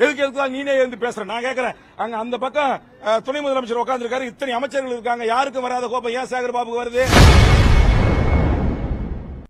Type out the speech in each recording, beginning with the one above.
எதுக்கு நீனே வந்து பேசுற? நான் கேட்கிறேன், அங்க அந்த பக்கம் துணை முதலமைச்சர் உட்கார்ந்து இருக்காரு, இத்தனை அமைச்சர்கள் இருக்காங்க, யாருக்கும் வராத கோபம் ஏன் சேகர் பாபுக்கு வருது?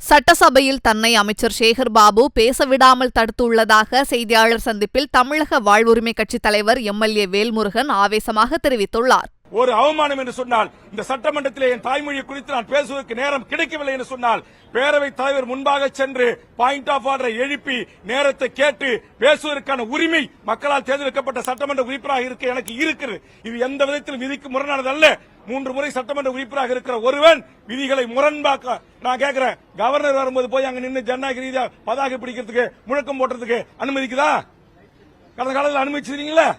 சட்டசபையில் தன்னை அமைச்சர் சேகர் பாபு பேச விடாமல் தடுத்துள்ளதாக செய்தியாளர் சந்திப்பில் தமிழக வாழ்வுரிமை கட்சித் தலைவர் எம்எல்ஏ வேல்முருகன் ஆவேசமாக தெரிவித்துள்ளார். ஒரு அவமானம் என்று சொன்னால், இந்த சட்டமன்றத்திலே என் தாய்மொழி குறித்து நான் பேசுவதற்கு நேரம் கிடைக்கவில்லை என்று சொன்னால், பேரவைத் தலைவர் முன்பாக சென்று பாயிண்ட் ஆஃப் ஆர்டரை எழுப்பி நேரத்தை கேட்டு பேசுவதற்கான உரிமை மக்களால் தேர்ந்தெடுக்கப்பட்ட சட்டமன்ற உறுப்பினராக இருக்க எனக்கு இருக்கிறது. இது எந்த விதத்திலும் விதிக்கு முரணானது அல்ல. 3 முறை சட்டமன்ற உறுப்பினராக இருக்கிற ஒருவன் விதிகளை முரண்பாக்க நான் கேட்கிறேன். கவர்னர் வரும்போது போய் அங்க நின்று ஜனநாயக ரீதியா பதாகை பிடிக்கிறதுக்கு முழக்கம் போடுறதுக்கு அனுமதிக்குதா? கடந்த காலத்தில் அனுமதிச்சிருக்கீங்களா?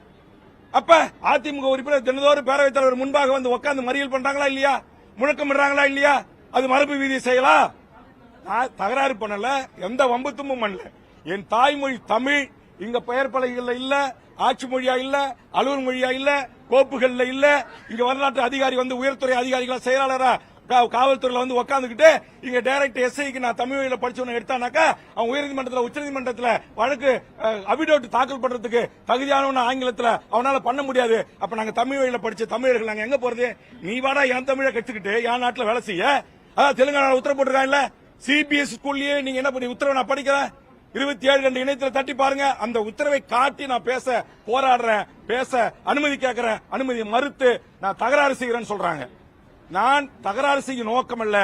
அப்ப அதிமுக உறுப்பினர் தினந்தோறும் பேரவைத் தலைவர் முன்பாக வந்து உட்கார்ந்து மறியல் பண்றாங்களா இல்லையா? முழக்கம் பண்றாங்களா இல்லையா? அது மரபு வீதி செய்யலாம். நான் தகராறு பண்ணல, எந்த வம்புத்துமும் பண்ணல. என் தாய்மொழி தமிழ் இங்க பெயர் பலகைகள்ல இல்ல, ஆட்சி மொழியா இல்ல, அலுவல் மொழியா இல்ல, கோப்புகள்ல இல்ல. இங்க வரலாற்று அதிகாரி வந்து உயர்துறை அதிகாரிகளா செயலாளரா காவல்துறையில வந்து உட்காந்துக்கிட்டு இங்க டைரக்ட் எஸ்ஐக்கு நான் தமிழ் வழியில படிச்சவன எடுத்தானாக்கா அவன் உயர்நீதிமன்றத்தில் உச்சநீதிமன்றத்தில் வழக்கு அபிடோட் தாக்கல் பண்றதுக்கு தகுதியானவன ஆங்கிலத்தில் அவனால பண்ண முடியாது. அப்ப நாங்க தமிழ் வழியில படிச்ச தமிழர்கள் நாங்க எங்க போறது? நீ வாடா என் தமிழை கற்றுக்கிட்டு என் நாட்டில் வேலை செய்ய. அதான் தெலுங்கானா உத்தரவு போட்டிருக்காங்கல்ல, சிபிஎஸ் ஸ்கூல்லயே நீங்க என்ன பண்ணி உத்தரவை நான் படிக்கிறேன். 27 இணையத்தில் தட்டி பாருங்க. அந்த உத்தரவை காட்டி நான் பேச போராடுறேன், பேச அனுமதி கேட்கிறேன், அனுமதி மறுத்து நான் தகராறு செய்கிறேன்னு சொல்றாங்க. நான் தகராறு செய்ய நோக்கம் அல்ல.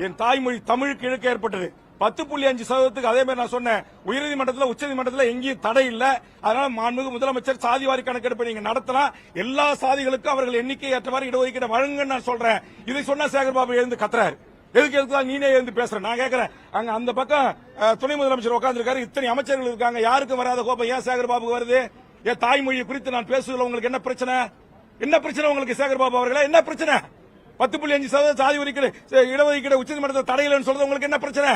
என் தாய்மொழி தமிழுக்கு இழுக்க ஏற்பட்டது. 10.5% அதே மாதிரி நான் சொன்னேன். உயர்நீதிமன்றத்தில் உச்சநீதிமன்றத்தில் எங்கேயும் தடை இல்ல. அதனால மாண்புமிகு முதலமைச்சர் சாதிவாரி கணக்கெடுப்பை நீங்க நடத்தலாம், எல்லா சாதிகளுக்கும் அவர்கள் எண்ணிக்கை ஏற்றவாறு இடஒதுக்கீடு வழங்குன்னு நான் சொல்றேன். இதை சொன்னா சேகர் பாபு எழுந்து கத்துறாரு. எதுக்கு நீனே எழுந்து பேசுற? நான் கேட்கிறேன், அங்க அந்த பக்கம் துணை முதலமைச்சர் உட்கார்ந்து இருக்காரு, இத்தனை அமைச்சர்கள் இருக்காங்க, யாருக்கும் வராத கோபம் ஏன் சேகர் பாபுக்கு வருது? என் தாய்மொழியை குறித்து நான் பேசுவதில் உங்களுக்கு என்ன பிரச்சனை? என்ன பிரச்சனை உங்களுக்கு சேகர் பாபு அவர்களே? என்ன பிரச்சனை? 10.5% சாதி இடஒதுக்கீடு உச்சநீதிமன்றத்தில் தடையில்லைன்னு சொல்றது உங்களுக்கு என்ன பிரச்சனை?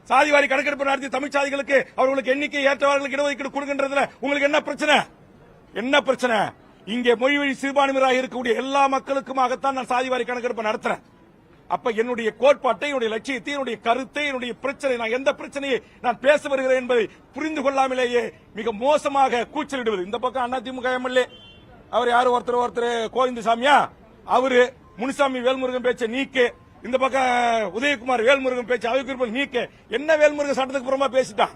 சாதிவாரி கணக்கெடுப்பு நடத்தி தமிழ் சாதிகளுக்கு அவர்களுக்கு எண்ணிக்கை ஏற்றவர்களுக்கு இடஒதுக்கீடு கொடுக்கின்றதுல உங்களுக்கு என்ன பிரச்சனை? என்ன பிரச்சனை? இங்கே மொழி வழி சிறுபான்மையராக இருக்கக்கூடிய எல்லா மக்களுக்குமாகத்தான் நான் சாதிவாரி கணக்கெடுப்பு நடத்துறேன். அப்ப என்னுடைய கோட்பாட்டை, என்னுடைய லட்சியத்தை, என்னுடைய கருத்தை, என்னுடைய பிரச்சனை, நான் எந்த பிரச்சனையை நான் பேச வருகிறேன் என்பதை புரிந்து கொள்ளாமலேயே மிக மோசமாக கூச்சலிடுவது. இந்த பக்கம் அதிமுக எம்எல்ஏ அவர் யாரு ஒருத்தர் கோவிந்தசாமியா, அவரு முனுசாமி வேல்முருகன் பேச்ச நீக்கு, இந்த பக்கம் உதயகுமார் வேல்முருகன் பேச்ச அவைக்குறிப்பு நீக்கு. என்ன வேல்முருகன் சட்டத்துக்கு புறமா பேசிட்டான்?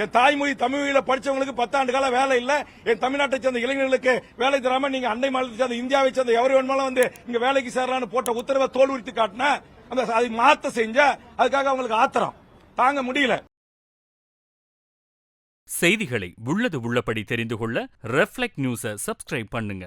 என் தாய்மொழி தமிழில படிச்சவங்களுக்கு 10 ஆண்டு கால வேலை இல்ல, என் தமிழ்நாட்டை சேர்ந்த இளைஞர்களுக்கு வேலை தராம நீங்க அண்டை மாநிலத்தை சேர்ந்த இந்தியாவை சேர்ந்த எவரு வேணுமாலும் வந்து இங்க வேலைக்கு சேரலான்னு போட்ட உத்தரவை தோல் உரித்து காட்டின, அந்த அதை மாத்த செஞ்ச, அதுக்காக அவங்களுக்கு ஆத்திரம் தாங்க முடியல. செய்திகளை உள்ளது உள்ளபடி தெரிந்து கொள்ள ரெஃப்ளெக்ட் நியூஸை சப்ஸ்கிரைப் பண்ணுங்க.